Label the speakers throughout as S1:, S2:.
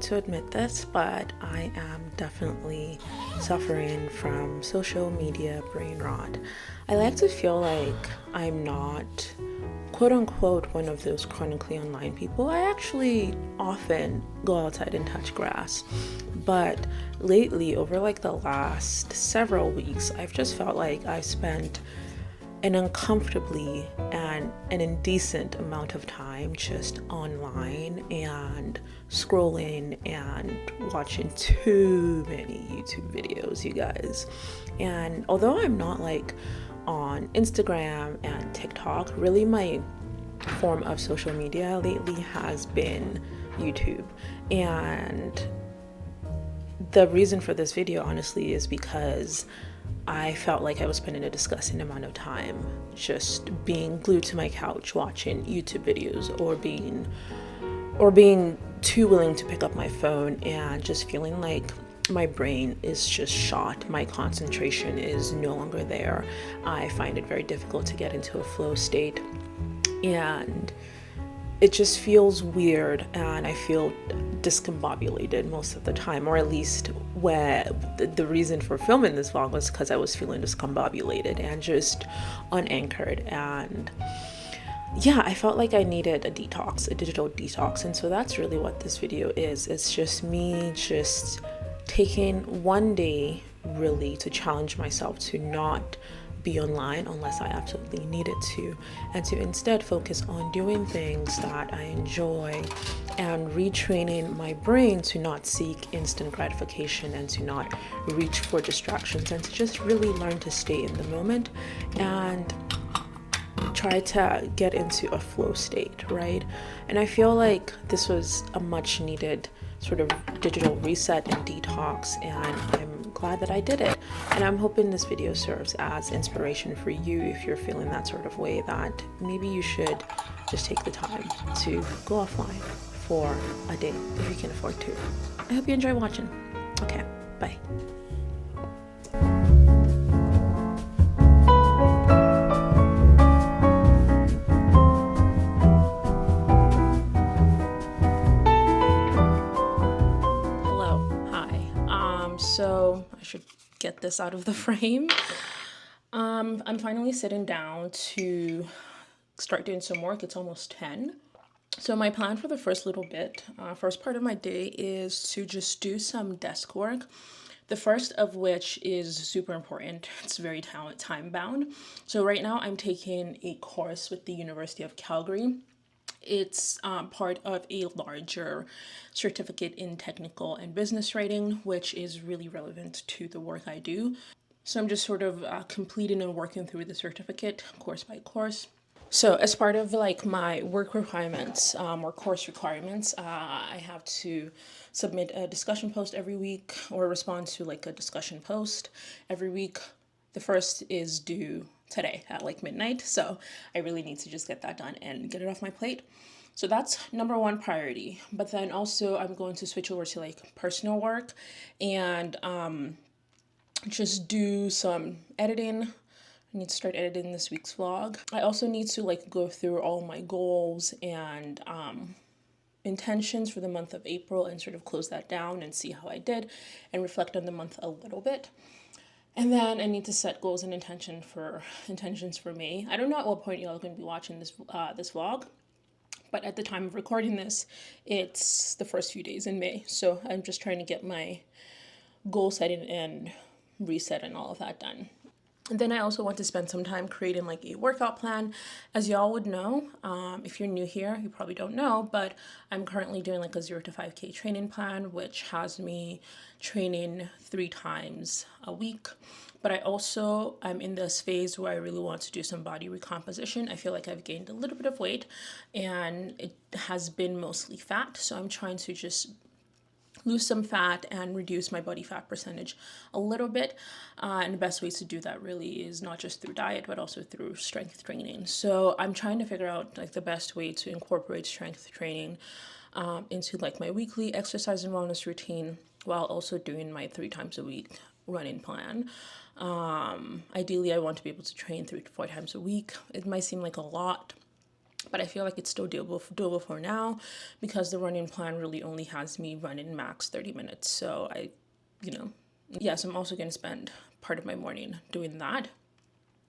S1: to admit this, but I am definitely suffering from social media brain rot. I like to feel like I'm not quote unquote one of those chronically online people. I actually often go outside and touch grass, but lately, over like the last several weeks, I've just felt like I spent an uncomfortably and an indecent amount of time just online and scrolling and watching too many YouTube videos, you guys. And although I'm not like on Instagram and TikTok, really my form of social media lately has been YouTube. And the reason for this video, honestly, is because I felt like I was spending a disgusting amount of time just being glued to my couch watching YouTube videos, or being too willing to pick up my phone and just feeling like my brain is just shot. My concentration is no longer there. I find it very difficult to get into a flow state, and it just feels weird, and I feel discombobulated most of the time, or at least where the reason for filming this vlog was because I was feeling discombobulated and just unanchored. And yeah, I felt like I needed a detox, a digital detox. And so that's really what this video is. It's just me just taking one day really to challenge myself to not be online unless I absolutely needed to, and to instead focus on doing things that I enjoy and retraining my brain to not seek instant gratification and to not reach for distractions, and to just really learn to stay in the moment and try to get into a flow state, right? And I feel like this was a much needed sort of digital reset and detox, and I'm glad that I did it. And I'm hoping this video serves as inspiration for you if you're feeling that sort of way, that maybe you should just take the time to go offline for a day if you can afford to. I hope you enjoy watching. Okay, bye. So I should get this out of the frame. I'm finally sitting down to start doing some work. It's almost 10. So my plan for the first little bit, first part of my day, is to just do some desk work. The first of which is super important. It's very time bound. So right now I'm taking a course with the University of Calgary. It's part of a larger certificate in technical and business writing, which is really relevant to the work I do. So I'm just sort of completing and working through the certificate course by course. So as part of like my work requirements or course requirements, I have to submit a discussion post every week, or respond to like a discussion post every week. The first is due today at like midnight, so I really need to just get that done and get it off my plate. So that's number one priority. But then also I'm going to switch over to like personal work and just do some editing. I need to start editing this week's vlog. I also need to like go through all my goals and intentions for the month of April and sort of close that down and see how I did and reflect on the month a little bit. And then I need to set goals and intentions for May. I don't know at what point y'all are going to be watching this vlog, but at the time of recording this, it's the first few days in May. So I'm just trying to get my goal setting and reset and all of that done. And then I also want to spend some time creating like a workout plan. As y'all would know, if you're new here, you probably don't know, but I'm currently doing like a 0 to 5K training plan, which has me training 3 times a week. But I'm in this phase where I really want to do some body recomposition. I feel like I've gained a little bit of weight and it has been mostly fat. So I'm trying to just lose some fat and reduce my body fat percentage a little bit. And the best ways to do that really is not just through diet, but also through strength training. So I'm trying to figure out like the best way to incorporate strength training into like my weekly exercise and wellness routine, while also doing my 3 times a week running plan. Ideally, I want to be able to train 3 to 4 times a week. It might seem like a lot, but I feel like it's still doable for now because the running plan really only has me running max 30 minutes. So yes, I'm also going to spend part of my morning doing that.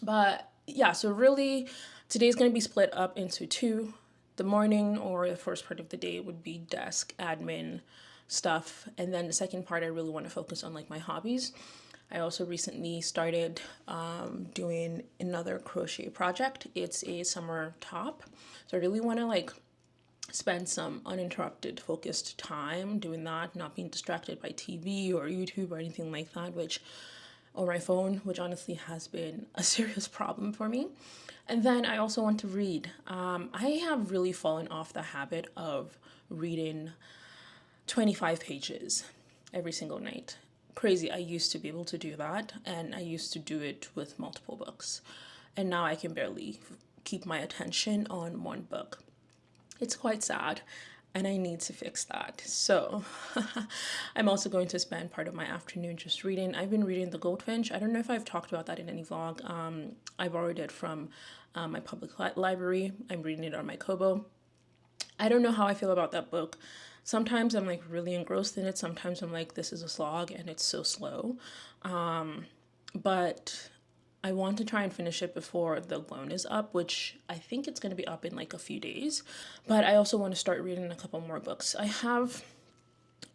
S1: But yeah, so really today's going to be split up into two. The morning or the first part of the day would be desk admin stuff. And then the second part, I really want to focus on like my hobbies. I also recently started doing another crochet project. It's a summer top. So I really want to like spend some uninterrupted, focused time doing that, not being distracted by TV or YouTube or anything like that, or my phone, which honestly has been a serious problem for me. And then I also want to read. I have really fallen off the habit of reading 25 pages every single night. Crazy. I used to be able to do that, and I used to do it with multiple books. And now I can barely keep my attention on one book. It's quite sad, and I need to fix that. So I'm also going to spend part of my afternoon just reading. I've been reading The Goldfinch. I don't know if I've talked about that in any vlog. I borrowed it from my public library. I'm reading it on my Kobo. I don't know how I feel about that book. Sometimes I'm like really engrossed in it. Sometimes I'm like, this is a slog and it's so slow. But I want to try and finish it before the loan is up, which I think it's going to be up in like a few days. But I also want to start reading a couple more books. I have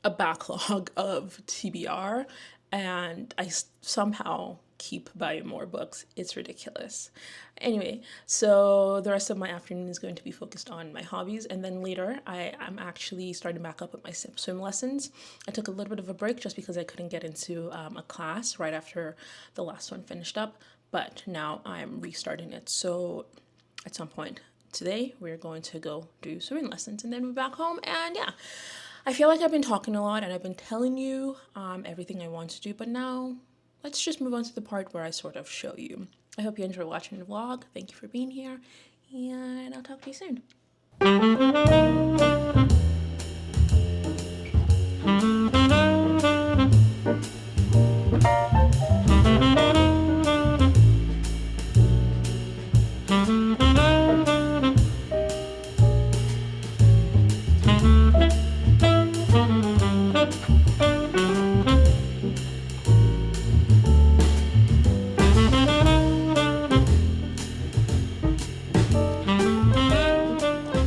S1: a backlog of TBR and I somehow keep buying more books. It's ridiculous. Anyway, so the rest of my afternoon is going to be focused on my hobbies, and then later I am actually starting back up with my swim lessons. I took a little bit of a break just because I couldn't get into a class right after the last one finished up, but now I'm restarting it. So at some point today we're going to go do swimming lessons and then we're back home. And yeah, I feel like I've been talking a lot and I've been telling you everything I want to do, but now let's just move on to the part where I sort of show you. I hope you enjoy watching the vlog. Thank you for being here, and I'll talk to you soon.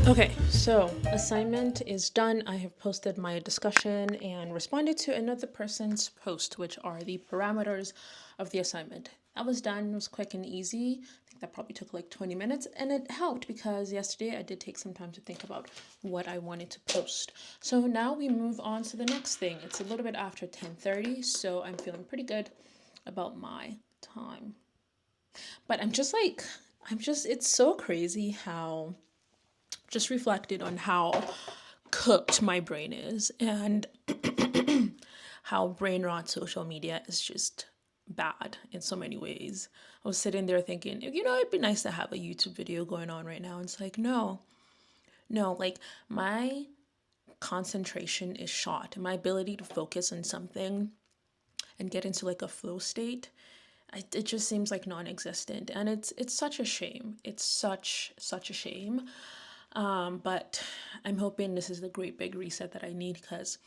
S1: Okay, so assignment is done. I have posted my discussion and responded to another person's post, which are the parameters of the assignment. That was done. It was quick and easy. I think that probably took like 20 minutes, and it helped because yesterday I did take some time to think about what I wanted to post. So now we move on to the next thing. It's a little bit after 10:30, so I'm feeling pretty good about my time. But it's so crazy how just reflected on how cooked my brain is and how brain rot social media is just bad in so many ways. I was sitting there thinking, it'd be nice to have a YouTube video going on right now. And it's like, no, like my concentration is shot. My ability to focus on something and get into like a flow state, it just seems like non-existent. And it's such a shame. It's such a shame. But I'm hoping this is the great big reset that I need, because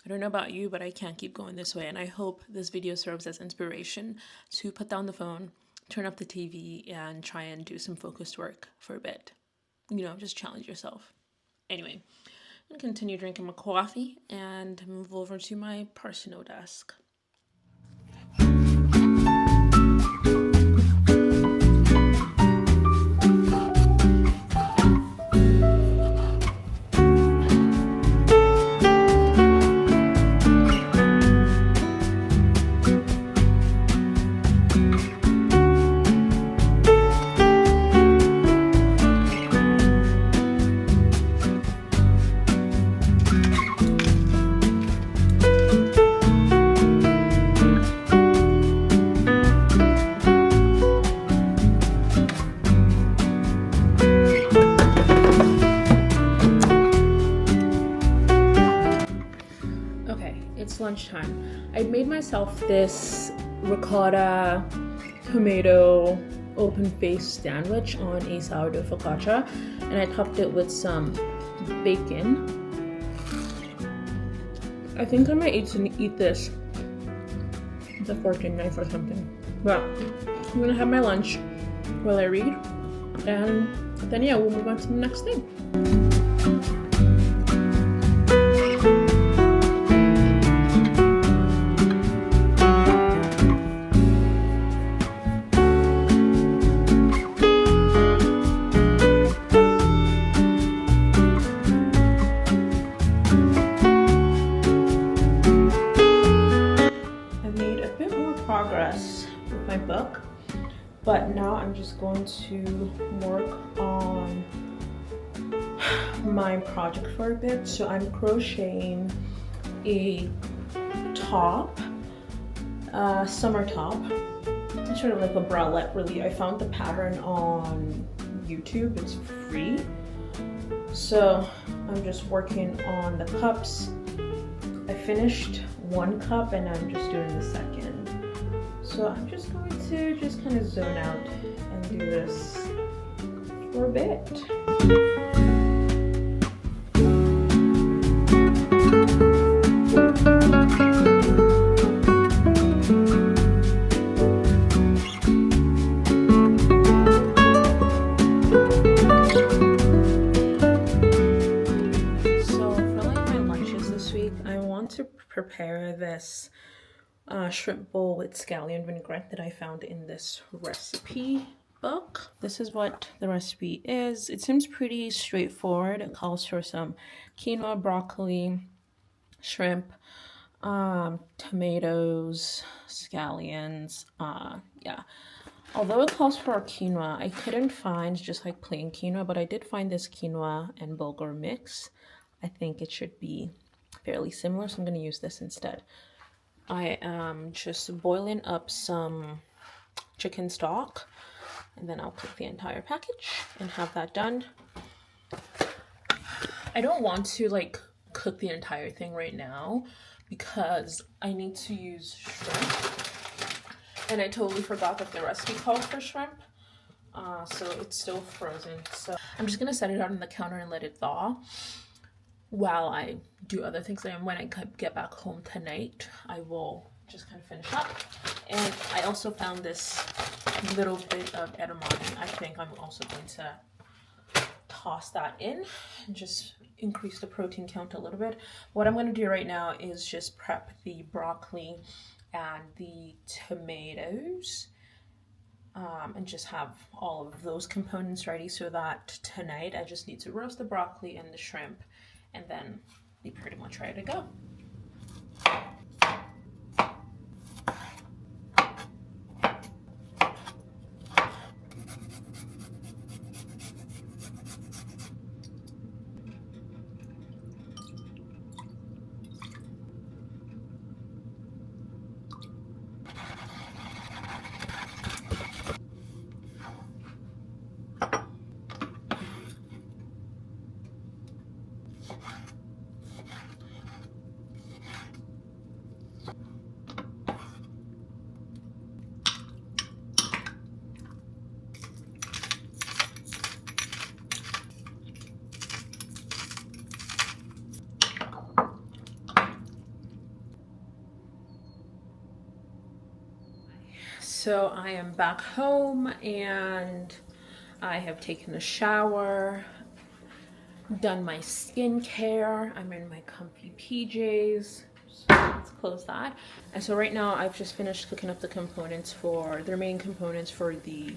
S1: I don't know about you, but I can't keep going this way. And I hope this video serves as inspiration to put down the phone, turn up the TV, and try and do some focused work for a bit. Just challenge yourself. Anyway, I'm going to continue drinking my coffee and move over to my personal desk. Lunchtime. I made myself this ricotta, tomato, open faced sandwich on a sourdough focaccia, and I topped it with some bacon. I think I might eat this with a fork and knife or something. But I'm gonna have my lunch while I read, and then yeah, we'll move on to the next thing. Progress with my book, but now I'm just going to work on my project for a bit. So I'm crocheting a top, summer top. It's sort of like a bralette really. I found the pattern on YouTube, it's free. So I'm just working on the cups. I finished one cup and I'm just doing the second. So I'm just going to just kind of zone out and do this for a bit. So for like my lunches this week, I want to prepare this shrimp bowl with scallion vinaigrette that I found in this recipe book. This is what the recipe is. It seems pretty straightforward. It calls for some quinoa, broccoli, shrimp, tomatoes, scallions. Yeah. Although it calls for quinoa, I couldn't find just like plain quinoa, but I did find this quinoa and bulgur mix. I think it should be fairly similar, so I'm going to use this instead. I am just boiling up some chicken stock, and then I'll cook the entire package and have that done. I don't want to like cook the entire thing right now because I need to use shrimp, and I totally forgot that the recipe called for shrimp, so it's still frozen. So I'm just gonna set it out on the counter and let it thaw while I do other things. And when I get back home tonight, I will just kind of finish up. And I also found this little bit of edamame. I think I'm also going to toss that in and just increase the protein count a little bit. What I'm going to do right now is just prep the broccoli and the tomatoes, and just have all of those components ready so that tonight I just need to roast the broccoli and the shrimp, and then be pretty much ready to go. So I am back home and I have taken a shower, done my skincare. I'm in my comfy PJs. So let's close that. And so right now I've just finished cooking up the remaining components for the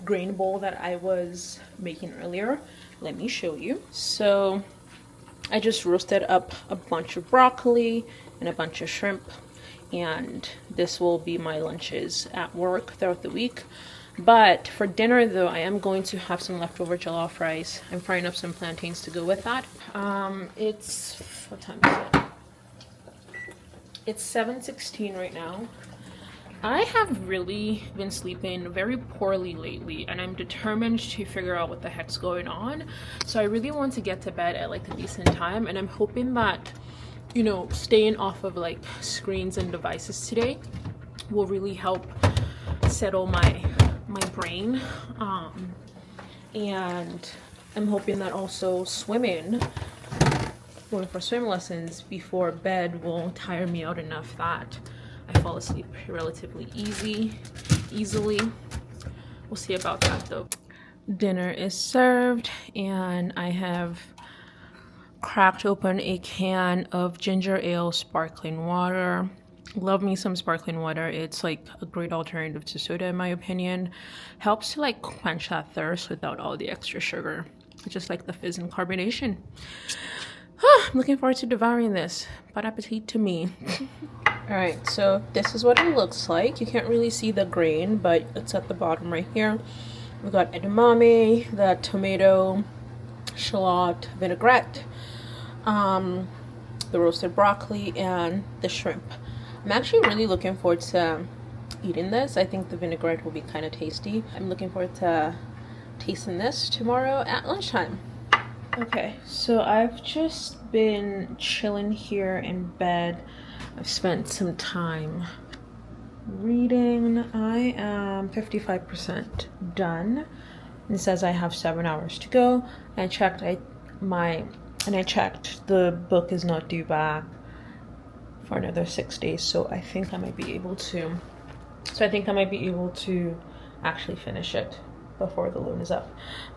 S1: grain bowl that I was making earlier. Let me show you. So I just roasted up a bunch of broccoli and a bunch of shrimp, and this will be my lunches at work throughout the week. But for dinner though, I am going to have some leftover jollof rice. I'm frying up some plantains to go with that. It's, what time is it? It's 7:16 right now. I have really been sleeping very poorly lately, and I'm determined to figure out what the heck's going on. So I really want to get to bed at like a decent time, and I'm hoping that, you know, staying off of like screens and devices today will really help settle my brain. And I'm hoping that also going for swim lessons before bed will tire me out enough that I fall asleep relatively easily. We'll see about that though. Dinner is served, and I have cracked open a can of ginger ale sparkling water. Love me some sparkling water. It's like a great alternative to soda in my opinion. Helps to like quench that thirst without all the extra sugar. It's just like the fizz and carbonation. I'm looking forward to devouring this. Bon appetit to me. Alright, so this is what it looks like. You can't really see the grain, but it's at the bottom right here. We got edamame, the tomato, shallot, vinaigrette, the roasted broccoli, and the shrimp. I'm actually really looking forward to eating this. I think the vinaigrette will be kind of tasty. I'm looking forward to tasting this tomorrow at lunchtime. Okay, so I've just been chilling here in bed. I've spent some time reading. I am 55% done. It says I have 7 hours to go. I checked the book is not due back for another 6 days, so I think I might be able to actually finish it before the loan is up.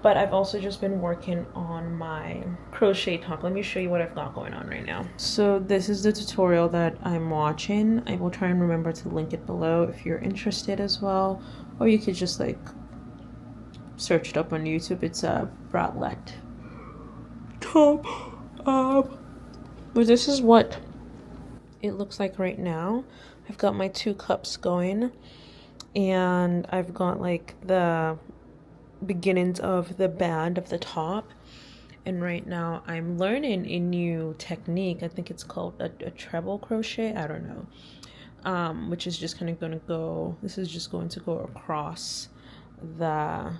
S1: But I've also just been working on my crochet top. Let me show you what I've got going on right now. So this is the tutorial that I'm watching. I will try and remember to link it below if you're interested as well, or you could just like search it up on YouTube. It's a bralette top. But this is what it looks like right now. I've got my 2 cups going, and I've got like the beginnings of the band of the top, and right now I'm learning a new technique. I think it's called a treble crochet. I don't know, which is just kind of going to go across the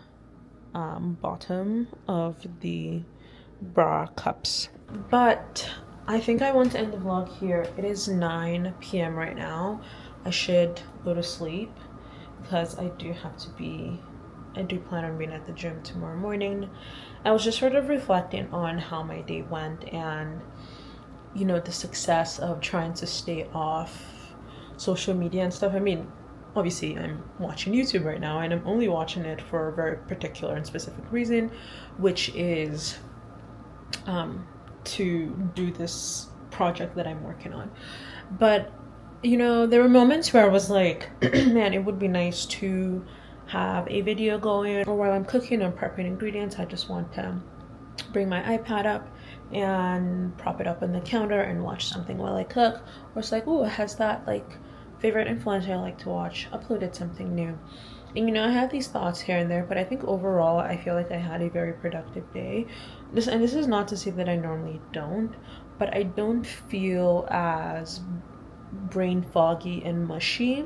S1: bottom of the bra cups. But I think I want to end the vlog here. It is 9 p.m. right now. I should go to sleep because I do plan on being at the gym tomorrow morning. I was just sort of reflecting on how my day went, and the success of trying to stay off social media and stuff. I mean, obviously I'm watching YouTube right now, and I'm only watching it for a very particular and specific reason, which is to do this project that I'm working on. But there were moments where I was like, man, it would be nice to have a video going, or while I'm cooking and prepping ingredients, I just want to bring my iPad up and prop it up on the counter and watch something while I cook. Or it's like, oh, it has that like favorite influencer I like to watch uploaded something new. And I have these thoughts here and there, but I think overall I feel like I had a very productive day. This is not to say that I normally don't, but I don't feel as brain foggy and mushy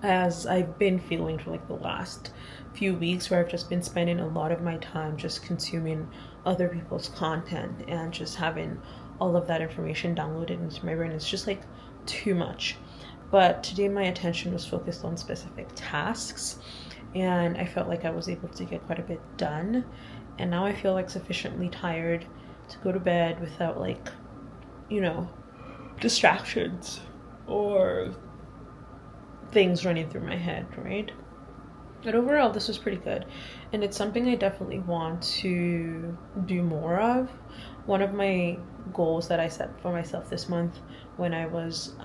S1: as I've been feeling for like the last few weeks, where I've just been spending a lot of my time just consuming other people's content and just having all of that information downloaded into my brain. It's just like too much. But today my attention was focused on specific tasks, and I felt like I was able to get quite a bit done. And now I feel like sufficiently tired to go to bed without like, distractions or things running through my head, right? But overall, this was pretty good, and it's something I definitely want to do more of. One of my goals that I set for myself this month when I was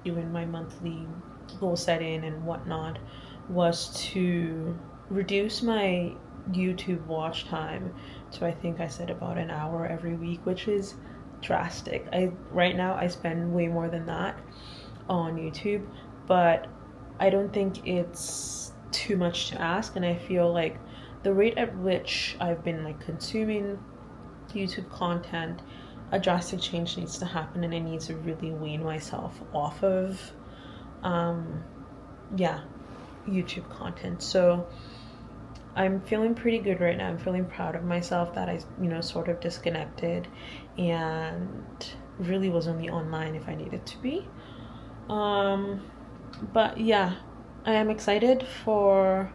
S1: doing my monthly goal setting and whatnot was to reduce my YouTube watch time to, I think I said, about an hour every week, which is drastic. Right now I spend way more than that on YouTube, but I don't think it's too much to ask, and I feel like the rate at which I've been like consuming YouTube content, a drastic change needs to happen, and I need to really wean myself off of YouTube content. So I'm feeling pretty good right now. I'm feeling proud of myself that I sort of disconnected and really was only online if I needed to be. But yeah,
S2: I am excited for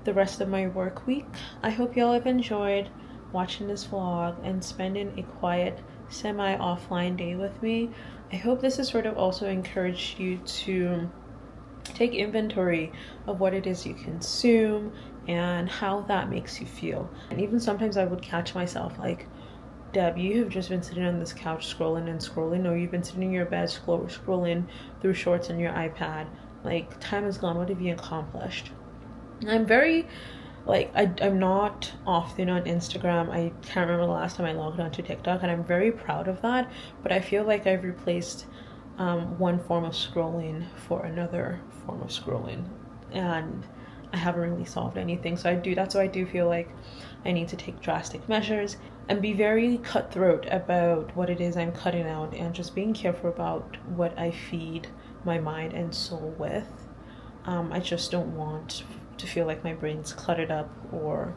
S2: the rest of my work week. I hope y'all have enjoyed watching this vlog and spending a quiet semi-offline day with me. I hope this has sort of also encouraged you to take inventory of what it is you consume and how that makes you feel. And even sometimes I would catch myself like, Deb, you have just been sitting on this couch scrolling and scrolling, or you've been sitting in your bed scrolling through shorts on your iPad. Like, time is gone. What have you accomplished? And I'm very, like, I'm not often on Instagram. I can't remember the last time I logged onto TikTok, and I'm very proud of that. But I feel like I've replaced one form of scrolling for another form of scrolling, and I haven't really solved anything. So that's why I do feel like I need to take drastic measures and be very cutthroat about what it is I'm cutting out, and just being careful about what I feed my mind and soul with. I just don't want to feel like my brain's cluttered up or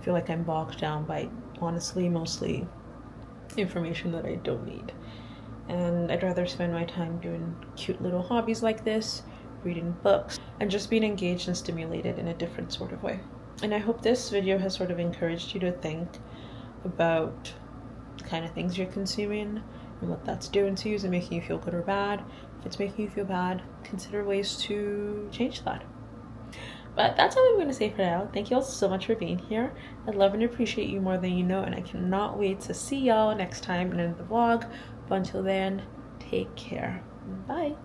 S2: feel like I'm bogged down by, honestly, mostly information that I don't need. And I'd rather spend my time doing cute little hobbies like this, reading books, and just being engaged and stimulated in a different sort of way. And I hope this video has sort of encouraged you to think about the kind of things you're consuming and what that's doing to you. Is it making you feel good or bad? If it's making you feel bad, consider ways to change that. But that's all I'm going to say for now. Thank you all so much for being here. I love and appreciate you more than you know, and I cannot wait to see y'all next time in the vlog. But until then, take care. Bye.